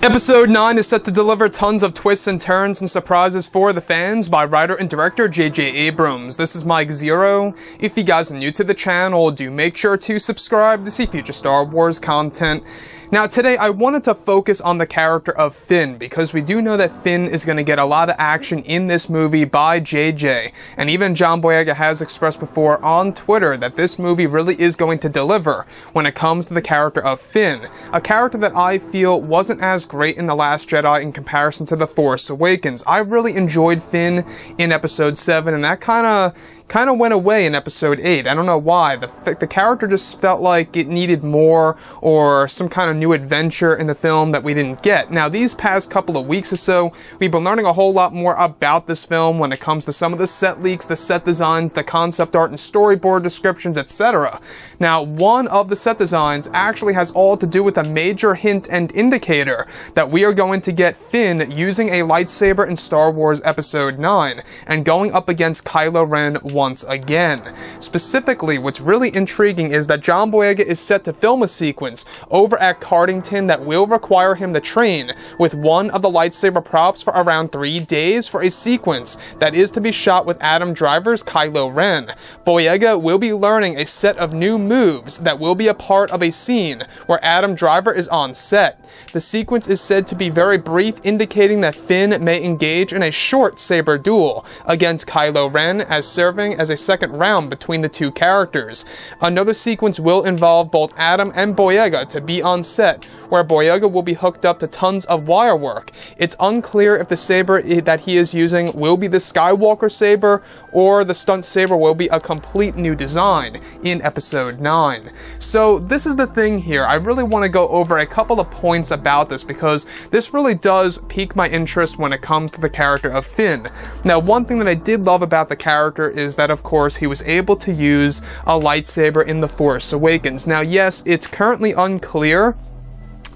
Episode 9 is set to deliver tons of twists and turns and surprises for the fans by writer and director J.J. Abrams. This is mikezeroh. If you guys are new to the channel, do make sure to subscribe to see future Star Wars content. Now today I wanted to focus on the character of Finn, because we do know that Finn is going to get a lot of action in this movie by JJ, and even John Boyega has expressed before on Twitter that this movie really is going to deliver when it comes to the character of Finn, a character that I feel wasn't as great in The Last Jedi in comparison to The Force Awakens. I really enjoyed Finn in Episode 7, and that kind of went away in Episode 8. I don't know why. The character just felt like it needed more, or some kind of new adventure in the film that we didn't get. Now, these past couple of weeks or so, we've been learning a whole lot more about this film when it comes to some of the set leaks, the set designs, the concept art and storyboard descriptions, etc. Now, one of the set designs actually has all to do with a major hint and indicator that we are going to get Finn using a lightsaber in Star Wars Episode 9, and going up against Kylo Ren once again. Specifically, what's really intriguing is that John Boyega is set to film a sequence over at Cardington that will require him to train with one of the lightsaber props for around 3 days for a sequence that is to be shot with Adam Driver's Kylo Ren. Boyega will be learning a set of new moves that will be a part of a scene where Adam Driver is on set. The sequence is said to be very brief, indicating that Finn may engage in a short saber duel against Kylo Ren, as serving as a second round between the two characters. Another sequence will involve both Adam and Boyega to be on set, where Boyega will be hooked up to tons of wire work. It's unclear if the saber that he is using will be the Skywalker saber, or the stunt saber will be a complete new design in Episode 9. So this is the thing here. I really want to go over a couple of points about this, because this really does pique my interest when it comes to the character of Finn. Now, one thing that I did love about the character is that, of course, he was able to use a lightsaber in The Force Awakens. Now, yes, it's currently unclear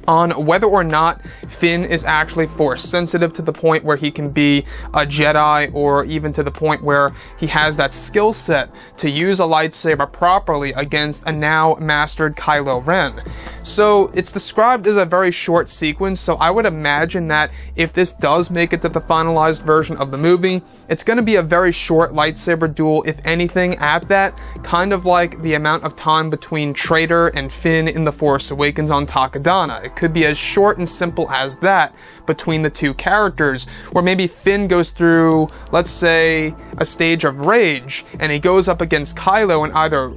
on whether or not Finn is actually Force sensitive to the point where he can be a Jedi, or even to the point where he has that skill set to use a lightsaber properly against a now mastered Kylo Ren. So it's described as a very short sequence, so I would imagine that if this does make it to the finalized version of the movie, it's going to be a very short lightsaber duel, if anything, at that, kind of like the amount of time between Traitor and Finn in The Force Awakens on Takodana. It could be as short and simple as that between the two characters, where maybe Finn goes through, let's say, a stage of rage, and he goes up against Kylo and either,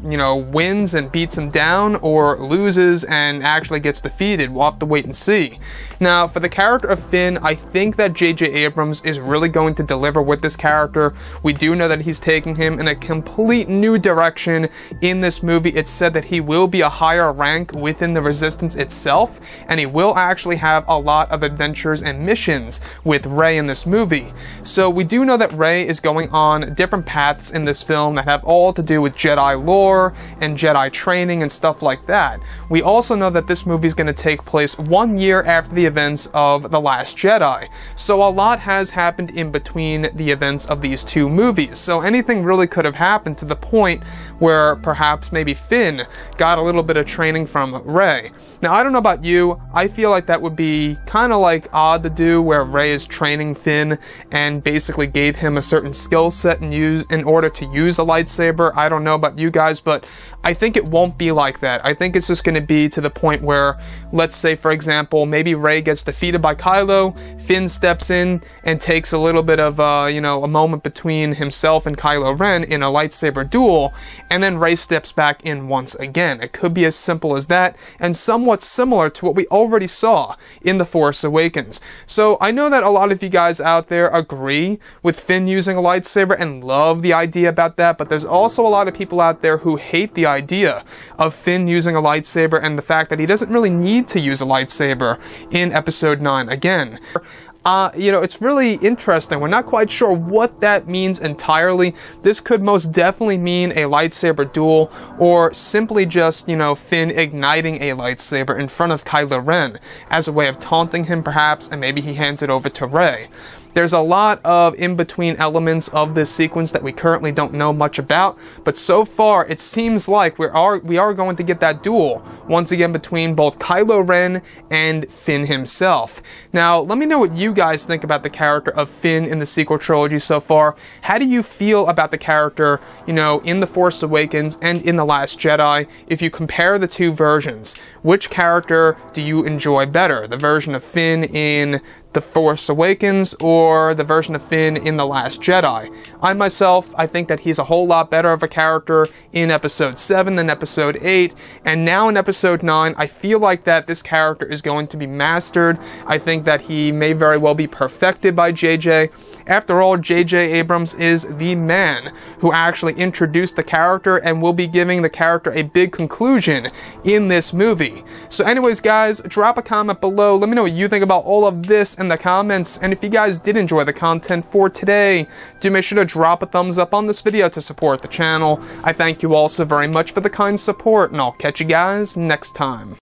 wins and beats him down, or loses and actually gets defeated. We'll have to wait and see. Now, for the character of Finn, I think that J.J. Abrams is really going to deliver with this character. We do know that he's taking him in a complete new direction in this movie. It's said that he will be a higher rank within the Resistance itself, and he will actually have a lot of adventures and missions with Rey in this movie. So we do know that Rey is going on different paths in this film that have all to do with Jedi lore and Jedi training and stuff like that. We also know that this movie is going to take place 1 year after the events of The Last Jedi. So a lot has happened in between the events of these two movies. So anything really could have happened, to the point where perhaps maybe Finn got a little bit of training from Rey. Now, I don't know about you, I feel like that would be kind of like odd to do, where Rey is training Finn and basically gave him a certain skill set in order to use a lightsaber. I don't know about you guys, but I think it won't be like that. I think it's just going to be to the point where, let's say, for example, maybe Rey gets defeated by Kylo, Finn steps in and takes a little bit of, a moment between himself and Kylo Ren in a lightsaber duel, and then Rey steps back in once again. It could be as simple as that, and somewhat similar to what we already saw in The Force Awakens. So I know that a lot of you guys out there agree with Finn using a lightsaber and love the idea about that, but there's also a lot of people out there who hate the idea of Finn using a lightsaber and the fact that he doesn't really need to use a lightsaber in Episode 9 again. It's really interesting. We're not quite sure what that means entirely. This could most definitely mean a lightsaber duel, or simply just, Finn igniting a lightsaber in front of Kylo Ren as a way of taunting him perhaps, and maybe he hands it over to Rey. There's a lot of in-between elements of this sequence that we currently don't know much about, but so far it seems like we are going to get that duel once again between both Kylo Ren and Finn himself. Now, let me know what you guys think about the character of Finn in the sequel trilogy so far. How do you feel about the character, you know, in The Force Awakens and in The Last Jedi? If you compare the two versions, which character do you enjoy better? The version of Finn in The Force Awakens or the version of Finn in The Last Jedi? I think that he's a whole lot better of a character in Episode 7 than Episode 8, and now in Episode 9, I feel like that this character is going to be mastered. I think that he may very well be perfected by JJ. After all, JJ Abrams is the man who actually introduced the character and will be giving the character a big conclusion in this movie. So anyways, guys, drop a comment below. Let me know what you think about all of this in the comments, and if you guys did enjoy the content for today, do make sure to drop a thumbs up on this video to support the channel. I thank you all so very much for the kind support, and I'll catch you guys next time.